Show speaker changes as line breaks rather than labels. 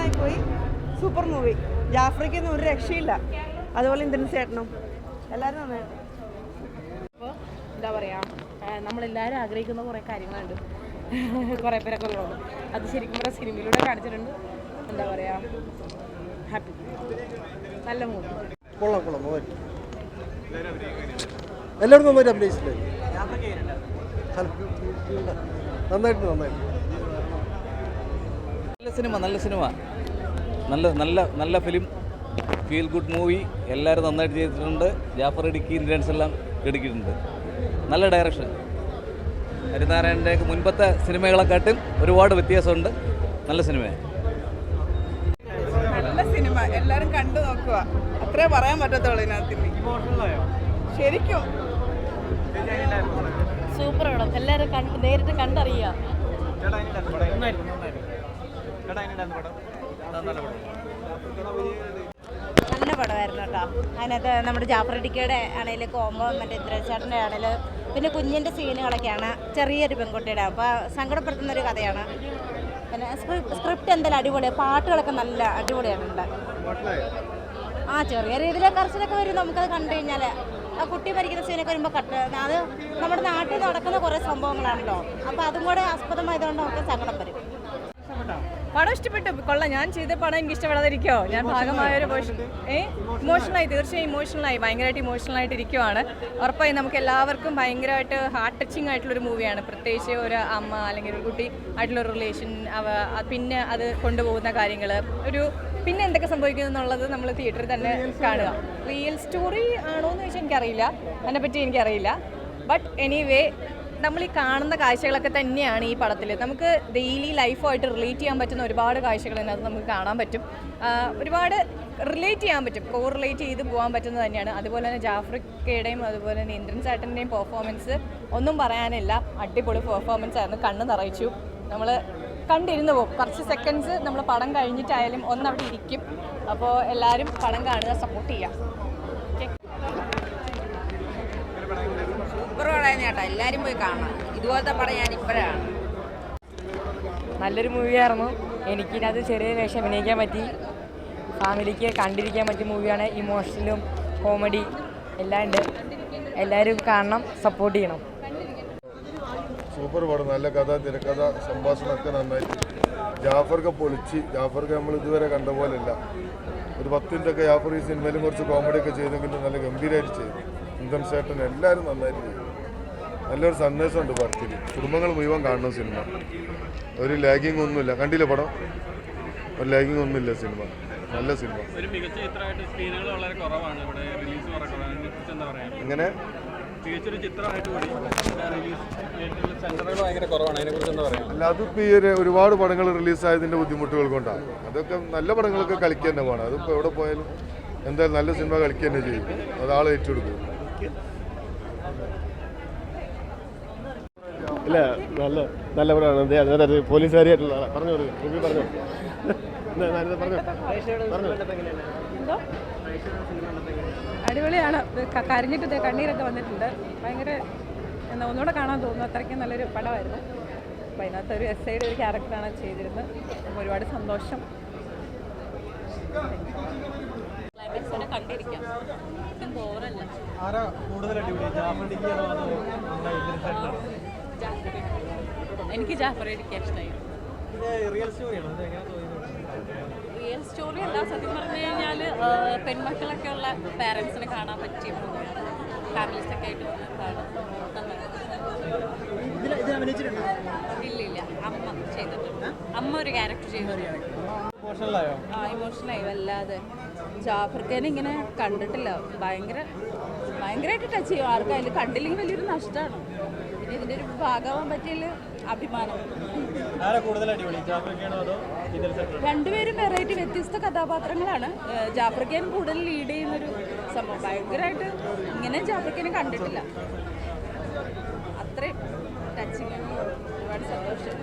നന്നായി പോയി. Super movie. ജാഫ്രിക്കൊന്നും ഒരു രക്ഷയില്ല. അതുപോലെ ഇന്ദ്രൻ ചേട്ടനും എല്ലാവരും നന്നായിട്ട്.
അപ്പോൾ എന്താ പറയുക, നമ്മളെല്ലാവരും ആഗ്രഹിക്കുന്ന കുറേ കാര്യങ്ങളുണ്ട്. കുറേ പേരൊക്കെ ഉള്ളതുകൊണ്ട് അത് ശരിക്കും പറഞ്ഞാൽ സിനിമയിലൂടെ കാണിച്ചിട്ടുണ്ട്. എന്താ പറയുക, ഹാപ്പി. നല്ല മൂവി.
കൊള്ളാം കൊള്ളാം. എല്ലാവരും നന്നായിട്ട് അഭിനയിച്ചില്ലേ? നന്നായിട്ട് നന്നായിട്ട്.
നല്ല സിനിമ നല്ല ഫിലിം, ഫീൽ ഗുഡ് മൂവി. എല്ലാവരും നന്നായിട്ട് ചെയ്തിട്ടുണ്ട്. ജാഫർ ഇടുക്കി, ഇന്ദ്രൻസ് എല്ലാം എടുക്കിയിട്ടുണ്ട്. നല്ല ഡയറക്ഷൻ. ഹരിനാരായണൻ്റെ മുൻപത്തെ സിനിമകളെക്കാട്ടും ഒരുപാട് വ്യത്യാസമുണ്ട്. നല്ല സിനിമയാണ്.
നല്ല സിനിമ, എല്ലാവരും കണ്ടു നോക്കുക. അത്രേ പറയാൻ പറ്റത്തുള്ളൂ ഇതിനകത്ത്. ശരിക്കും
സൂപ്പർ പടം. എല്ലാവരും നേരിട്ട് കണ്ടറിയുക. നല്ല പടമായിരുന്നു കേട്ടോ. അതിനകത്ത് നമ്മുടെ ജാഫർ ഇടുക്കിയുടെ ആണെങ്കിലും കോമ്പോ മറ്റേ ഇന്ദ്രചേട്ടൻ്റെ ആണെങ്കിലും പിന്നെ കുഞ്ഞിൻ്റെ സീനുകളൊക്കെയാണ്. ചെറിയൊരു പെൺകുട്ടിയുടെ അപ്പോൾ സങ്കടപ്പെടുത്തുന്നൊരു കഥയാണ്. പിന്നെ സ്ക്രിപ്റ്റ് എന്തായാലും അടിപൊളിയാണ്. പാട്ടുകളൊക്കെ നല്ല അടിപൊളിയായിട്ടുണ്ട്. ചെറിയ രീതിയിലെ കർശനൊക്കെ വരും. നമുക്കത് കണ്ടു കഴിഞ്ഞാൽ ആ കുട്ടി മരിക്കുന്ന സീനൊക്കെ വരുമ്പോൾ അത് നമ്മുടെ നാട്ടിൽ നടക്കുന്ന കുറേ സംഭവങ്ങളാണല്ലോ. അപ്പോൾ അതും കൂടെ ആസ്പദമായതുകൊണ്ട് നമുക്ക് സങ്കടം വരും.
പടം ഇഷ്ടപ്പെട്ടു. കൊള്ളാം. ഞാൻ ചെയ്ത പടം എനിക്ക് ഇഷ്ടപ്പെടാതിരിക്കോ? ഞാൻ ഭാഗമായൊരു ഇമോഷണലായി, തീർച്ചയായും ഇമോഷണലായി, ഭയങ്കരമായിട്ട് ഇമോഷണലായിട്ട് ഇരിക്കുവാണ്. ഉറപ്പായി നമുക്ക് എല്ലാവർക്കും ഭയങ്കരമായിട്ട് ഹാർട്ട് ടച്ചിങ് ആയിട്ടുള്ളൊരു മൂവിയാണ്. പ്രത്യേകിച്ച് ഒരു അമ്മ അല്ലെങ്കിൽ ഒരു കുട്ടി ആയിട്ടുള്ളൊരു റിലേഷൻ, പിന്നെ അത് കൊണ്ടുപോകുന്ന കാര്യങ്ങൾ, പിന്നെ എന്തൊക്കെ സംഭവിക്കുന്നു എന്നുള്ളത് നമ്മൾ തിയേറ്ററിൽ തന്നെ കാണുക. റിയൽ സ്റ്റോറി ആണോ എന്ന് ചോദിച്ചാൽ എനിക്കറിയില്ല, അതിനെപ്പറ്റി എനിക്കറിയില്ല. ബട്ട് എനിവേ നമ്മൾ ഈ കാണുന്ന കാഴ്ചകളൊക്കെ തന്നെയാണ് ഈ പടത്തിൽ. നമുക്ക് ഡെയിലി ലൈഫുമായിട്ട് റിലേറ്റ് ചെയ്യാൻ പറ്റുന്ന ഒരുപാട് കാഴ്ചകൾ അതിനകത്ത് നമുക്ക് കാണാൻ പറ്റും. ഒരുപാട് റിലേറ്റ് ചെയ്യാൻ പറ്റും, റിലേറ്റ് ചെയ്ത് പോകാൻ പറ്റുന്നത് തന്നെയാണ്. അതുപോലെ തന്നെ ജാഫ്രിക്കയുടെയും അതുപോലെ തന്നെ ഇന്ദ്രൻ ചേട്ടൻ്റെയും പെർഫോമൻസ് ഒന്നും പറയാനില്ല. അടിപൊളി പെർഫോമൻസ് ആയിരുന്നു. കണ്ണ് നിറയിച്ചു. നമ്മൾ കണ്ടിരുന്നു പോകും. കുറച്ച് സെക്കൻഡ്സ് നമ്മൾ പടം കഴിഞ്ഞിട്ടായാലും ഒന്നവിടെ ഇരിക്കും. അപ്പോൾ എല്ലാവരും പടം കാണുക, സപ്പോർട്ട് ചെയ്യാം.
സൂപ്പർ പടം ചേട്ടാ, എല്ലാവരും പോയി കാണണം. ഇതുപോലത്തെ പടം ഞാൻ ഇപ്പോഴാണ്.
നല്ലൊരു മൂവിയായിരുന്നു. എനിക്കിനത് ചെറിയ വേഷം അഭിനയിക്കാൻ പറ്റി. ഫാമിലിക്ക് കണ്ടിരിക്കാൻ പറ്റിയ മൂവിയാണ്. ഇമോഷണലും കോമഡി എല്ലാം ഉണ്ട്. എല്ലാവരും കാണണം, സപ്പോർട്ട് ചെയ്യണം.
സൂപ്പർ പടം. നല്ല കഥ, തിരക്കഥ, സംഭാഷണമൊക്കെ നന്നായിട്ട്. ജാഫർക്ക് പൊളിച്ച്. ജാഫർക്ക് നമ്മൾ ഇതുവരെ കണ്ട പോലെയല്ല. ഒരു 10 മിനിറ്റൊക്കെ ജാഫർ ഈ സിനിമയിലും കുറച്ച് കോമഡിയൊക്കെ ചെയ്തെങ്കിലും നല്ല ഗംഭീരമായിട്ട് ചെയ്തു. ഇന്ദ്രൻ ചേട്ടൻ എല്ലാവരും നന്നായിട്ട് ചെയ്തു. നല്ലൊരു സന്ദേശമുണ്ട് പടത്തിൽ. കുടുംബങ്ങൾ മുഴുവൻ കാണുന്ന സിനിമ. ഒരു ലാഗിങ് ഒന്നുമില്ല. കണ്ടില്ല പടം? ഒരു ലാഗിങ് ഒന്നുമില്ല സിനിമ. നല്ല സിനിമ. എങ്ങനെ അല്ല, അതിപ്പോൾ ഈ ഒരുപാട് പടങ്ങൾ റിലീസായതിൻ്റെ ബുദ്ധിമുട്ടുകൾ കൊണ്ടാണ്. അതൊക്കെ നല്ല പടങ്ങളൊക്കെ കളിക്കുക തന്നെ വേണം. അതിപ്പോൾ എവിടെ പോയാലും എന്തായാലും നല്ല സിനിമ കളിക്കുക തന്നെ ചെയ്യും. അതാൾ ഏറ്റെടുക്കും.
ഇല്ല, നല്ല പടമാണ്. പോലീസുകാരിയായിട്ടുള്ള ആളാണ്. പറഞ്ഞു പറഞ്ഞു
അടിപൊളിയാണ്. കരഞ്ഞിട്ട് കണ്ണീരൊക്കെ വന്നിട്ടുണ്ട്. ഭയങ്കര ഒന്നുകൂടെ കാണാൻ തോന്നുന്നു. അത്രയ്ക്കും നല്ലൊരു പടമായിരുന്നു. അപ്പോൾ അതിനകത്ത് ഒരു എസ്ഐയുടെ ഒരു ക്യാരക്ടറാണ് ചെയ്തിരുന്നത്. ഒരുപാട് സന്തോഷം.
കണ്ടിരിക്കാം. എനിക്ക് ജാഫർ ഇടുക്കി ഇഷ്ടമായി. റിയൽ സ്റ്റോറി അല്ല, സത്യം പറഞ്ഞു കഴിഞ്ഞാൽ പെൺമക്കളൊക്കെ ഉള്ള പാരൻസിനെ കാണാൻ പറ്റിയ മൂവിയാണ്. ഫാമിലീസൊക്കെ ആയിട്ട് ഇല്ല, അമ്മ ചെയ്തിട്ടുണ്ട്. അമ്മ ഒരു ക്യാരക്ടർ ചെയ്തിട്ടുണ്ട്. ഇമോഷണലായി വല്ലാതെ. ജാഫർഖാനെ ഇങ്ങനെ കണ്ടിട്ടില്ല. ഭയങ്കരമായിട്ട് ടച്ച് ചെയ്യും. ആർക്കായാലും കണ്ടില്ലെങ്കിൽ വലിയൊരു നഷ്ടമാണ്. പിന്നെ ഇതിൻ്റെ ഒരു ഭാഗമാകാൻ പറ്റിയതിൽ അഭിമാനം. രണ്ടുപേരും വെറൈറ്റി വ്യത്യസ്ത കഥാപാത്രങ്ങളാണ്. ജാഫർഖാൻ കൂടുതൽ ലീഡ് ചെയ്യുന്നൊരു സംഭവം. ഭയങ്കരമായിട്ട് ഇങ്ങനെ ജാഫർഖാനെ കണ്ടിട്ടില്ല. അത്രയും ടച്ചിങ്. ഒരുപാട് സന്തോഷം.